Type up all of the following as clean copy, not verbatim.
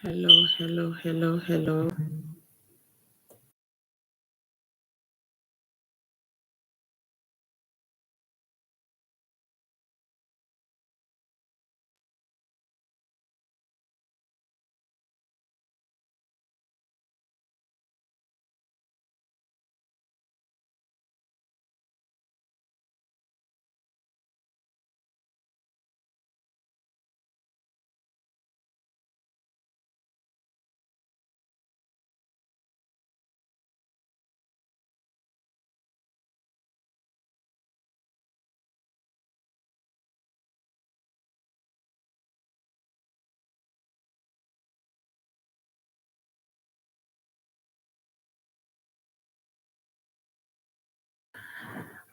Hello, hello, hello, hello.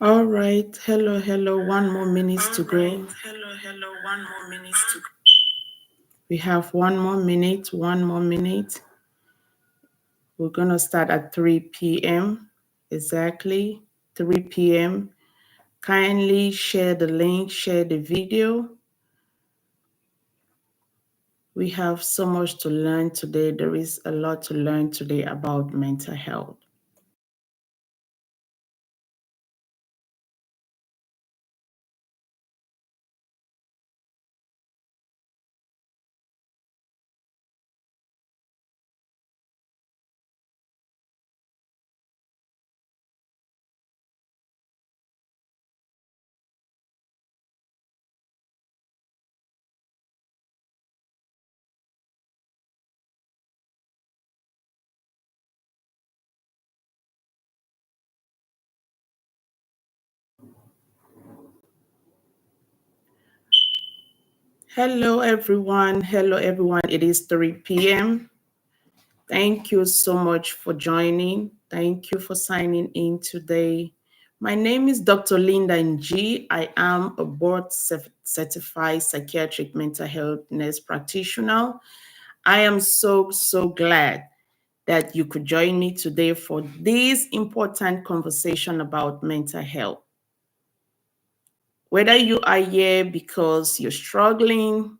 All right. Hello, hello. 1 more minute to go. Hello, hello. 1 more minute to go. We have 1 more minute, 1 more minute. We're going to start at 3 p.m. Exactly. 3 p.m. Kindly share the link, share the video. We have so much to learn today. There is a lot to learn today about mental health. Hello, everyone. Hello, everyone. It is 3 p.m. Thank you so much for joining. Thank you for signing in today. My name is Dr. Linda Ng. I am a board certified psychiatric mental health nurse practitioner. I am so glad that you could join me today for this important conversation about mental health. Whether you are here because you're struggling,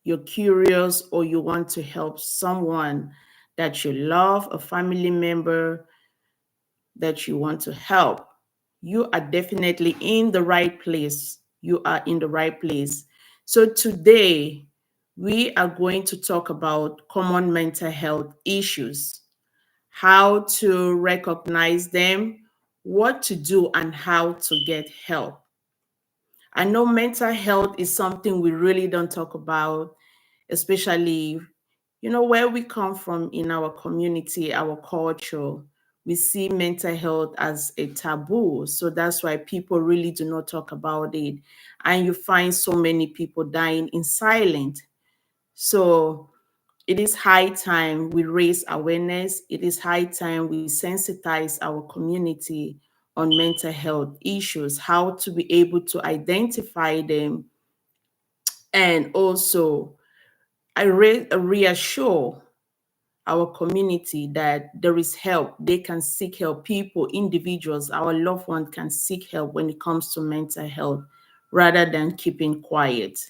you're curious, or you want to help someone that you love, a family member that you want to help, you are definitely in the right place. You are in the right place. So today, we are going to talk about common mental health issues, how to recognize them, what to do, and how to get help. I know mental health is something we really don't talk about, especially, where we come from in our community, our culture. We see mental health as a taboo. So that's why people really do not talk about it. And you find so many people dying in silence. So it is high time we raise awareness. It is high time we sensitize our community on mental health issues, how to be able to identify them, and also reassure our community that there is help. They can seek help. People, individuals, our loved ones can seek help when it comes to mental health rather than keeping quiet.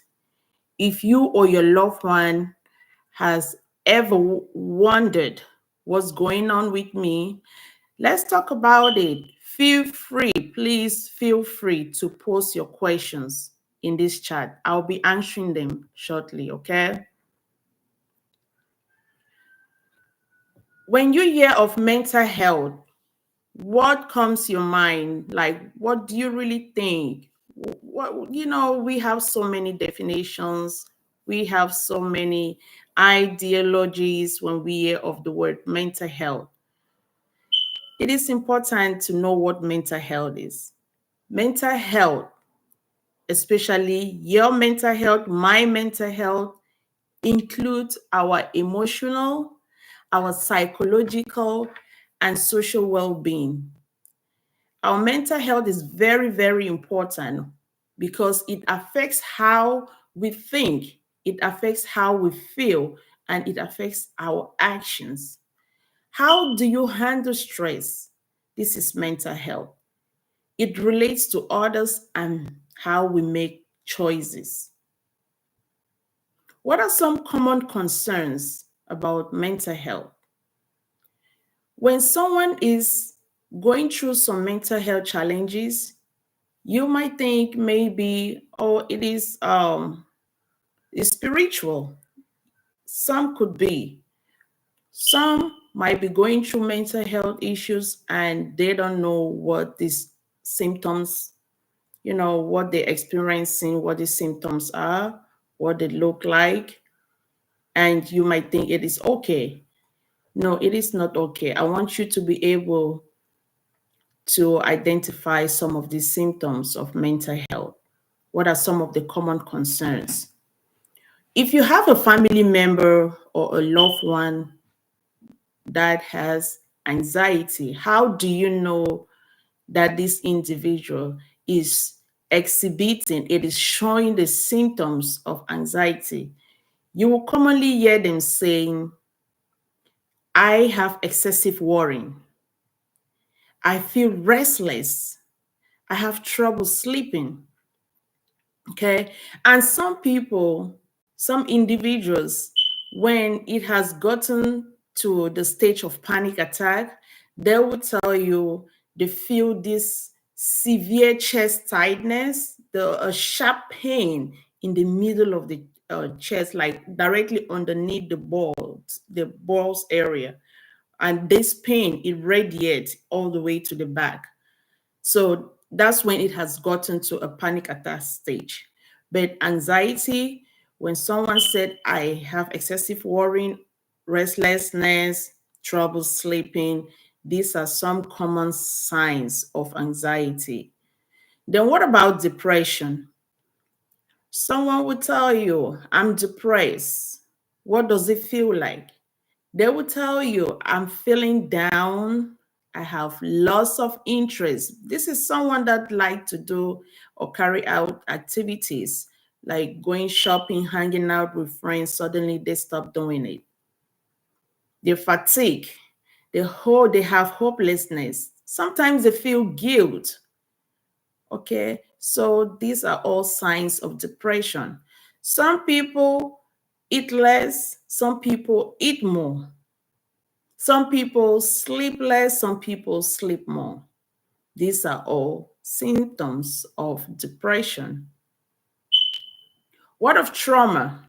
If you or your loved one has ever wondered what's going on with me, let's talk about it. Feel free, please feel free to post your questions in this chat. I'll be answering them shortly, okay? When you hear of mental health, what comes to your mind? Like, what do you really think? We have so many definitions. We have so many ideologies when we hear of the word mental health. It is important to know what mental health is. Mental health, especially your mental health, my mental health, includes our emotional, our psychological, and social well-being. Our mental health is very important because it affects how we think, it affects how we feel, and it affects our actions. How do you handle stress? This is mental health. It relates to others and how we make choices. What are some common concerns about mental health? When someone is going through some mental health challenges, you might think maybe, oh, it's spiritual. Some could be. Some might be going through mental health issues and they don't know what these symptoms, what they're experiencing, what these symptoms are, what they look like. And you might think it is okay. No, it is not okay. I want you to be able to identify some of these symptoms of mental health. What are some of the common concerns? If you have a family member or a loved one that has anxiety, how do you know that this individual is exhibiting, it is showing the symptoms of anxiety? You will commonly hear them saying, I have excessive worrying. I feel restless. I have trouble sleeping. Okay. And some individuals, when it has gotten to the stage of panic attack, they will tell you they feel this severe chest tightness, a sharp pain in the middle of the chest, like directly underneath the balls area. And this pain, it radiates all the way to the back. So that's when it has gotten to a panic attack stage. But anxiety, when someone said, I have excessive worrying, restlessness, trouble sleeping, these are some common signs of anxiety. Then what about depression? Someone will tell you, I'm depressed. What does it feel like? They will tell you, I'm feeling down. I have lots of interest. This is someone that like to do or carry out activities like going shopping, hanging out with friends. Suddenly they stop doing it. They fatigue. They have hopelessness. Sometimes they feel guilt. Okay, so these are all signs of depression. Some people eat less. Some people eat more. Some people sleep less, some people sleep more. These are all symptoms of depression. What of trauma?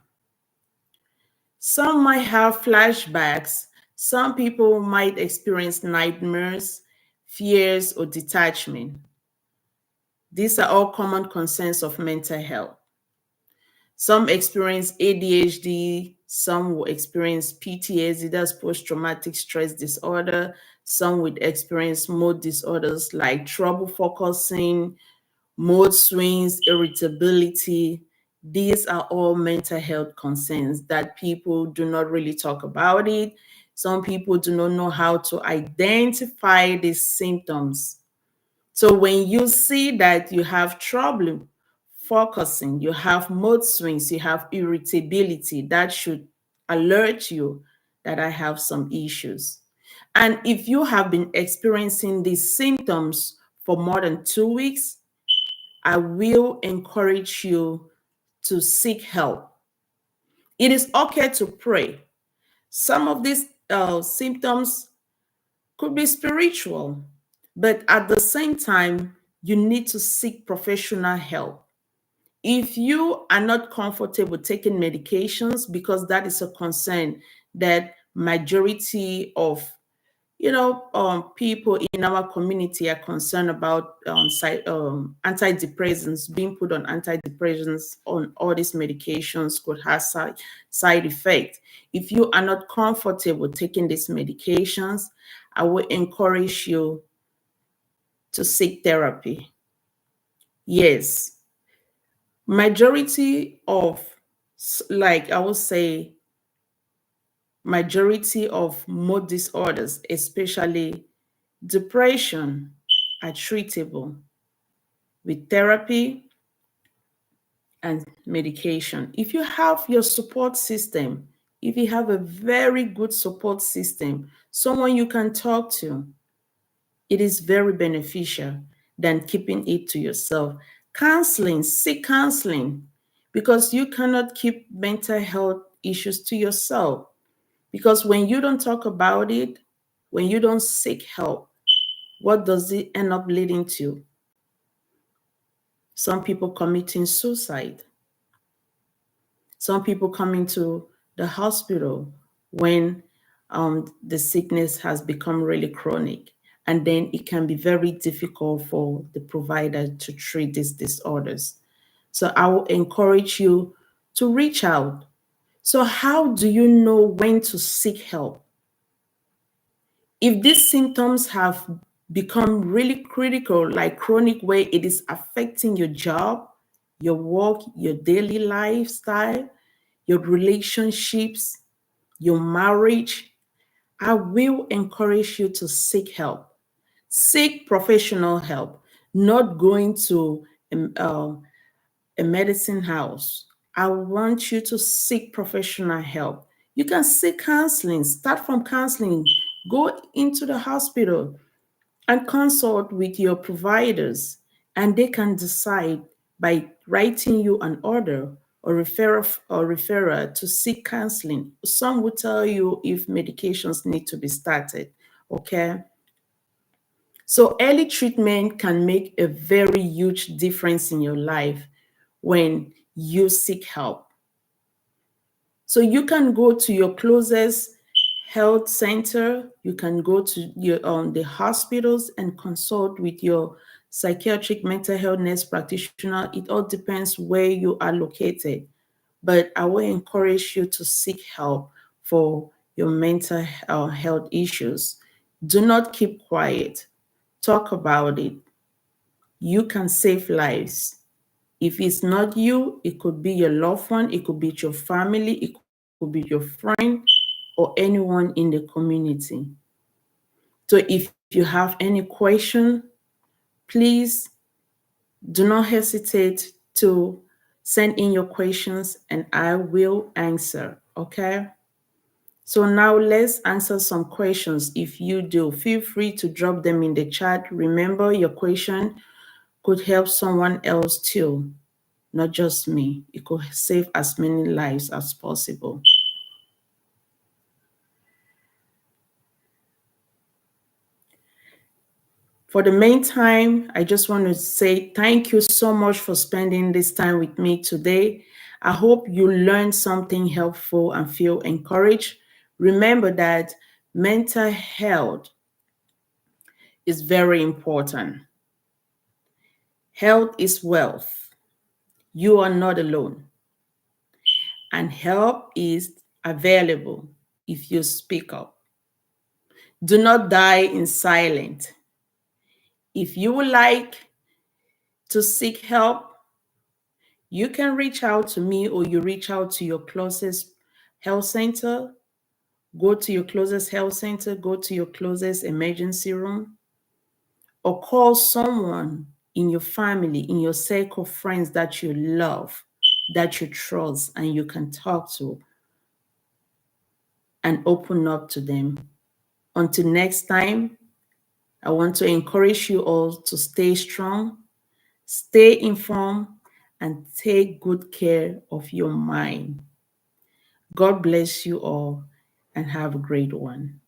Some might have flashbacks. Some people might experience nightmares, fears, or detachment. These are all common concerns of mental health. Some experience ADHD, some will experience PTSD, that's post traumatic stress disorder. Some would experience mood disorders like trouble focusing, mood swings, irritability. These are all mental health concerns that people do not really talk about it. Some people do not know how to identify these symptoms. So when you see that you have trouble focusing, you have mood swings, you have irritability, that should alert you that I have some issues. And if you have been experiencing these symptoms for more than 2 weeks, I will encourage you to seek help. It is okay to pray. Some of these symptoms could be spiritual, but at the same time, you need to seek professional help. If you are not comfortable taking medications, because that is a concern that majority of people in our community are concerned about, antidepressants, being put on antidepressants, on all these medications could have side effects. If you are not comfortable taking these medications, I will encourage you to seek therapy. Yes, majority of, like I would say, majority of mood disorders, especially depression, are treatable with therapy and medication. If you have your support system, if you have a very good support system, someone you can talk to, it is very beneficial than keeping it to yourself. Counseling, seek counseling, because you cannot keep mental health issues to yourself. Because when you don't talk about it, when you don't seek help, what does it end up leading to? Some people committing suicide. Some people coming to the hospital when the sickness has become really chronic. And then it can be very difficult for the provider to treat these disorders. So I will encourage you to reach out. So, how do you know when to seek help? If these symptoms have become really critical, like chronic, where it is affecting your job, your work, your daily lifestyle, your relationships, your marriage, I will encourage you to seek help. Seek professional help, not going to a medicine house. I want you to seek professional help. You can seek counseling, start from counseling, go into the hospital and consult with your providers, and they can decide by writing you an order or referral to seek counseling. Some will tell you if medications need to be started. Okay. So early treatment can make a very huge difference in your life when you seek help. So you can go to your closest health center, you can go to your the hospitals and consult with your psychiatric mental health nurse practitioner. It all depends where you are located. But I will encourage you to seek help for your mental health issues. Do not keep quiet. Talk about it. You can save lives. If it's not you, it could be your loved one, it could be your family, it could be your friend, or anyone in the community. So if you have any question, please do not hesitate to send in your questions and I will answer. Okay? So now let's answer some questions. If you do, feel free to drop them in the chat. Remember, your question could help someone else too, not just me. It could save as many lives as possible. For the meantime, I just want to say thank you so much for spending this time with me today. I hope you learned something helpful and feel encouraged. Remember that mental health is very important. Health is wealth. You are not alone. And help is available if you speak up. Do not die in silence. If you would like to seek help, you can reach out to me or you reach out to your closest health center. Go to your closest health center, go to your closest emergency room, or call someone in your family, in your circle of friends that you love, that you trust, and you can talk to and open up to them. Until next time, I want to encourage you all to stay strong, stay informed, and take good care of your mind. God bless you all and have a great one.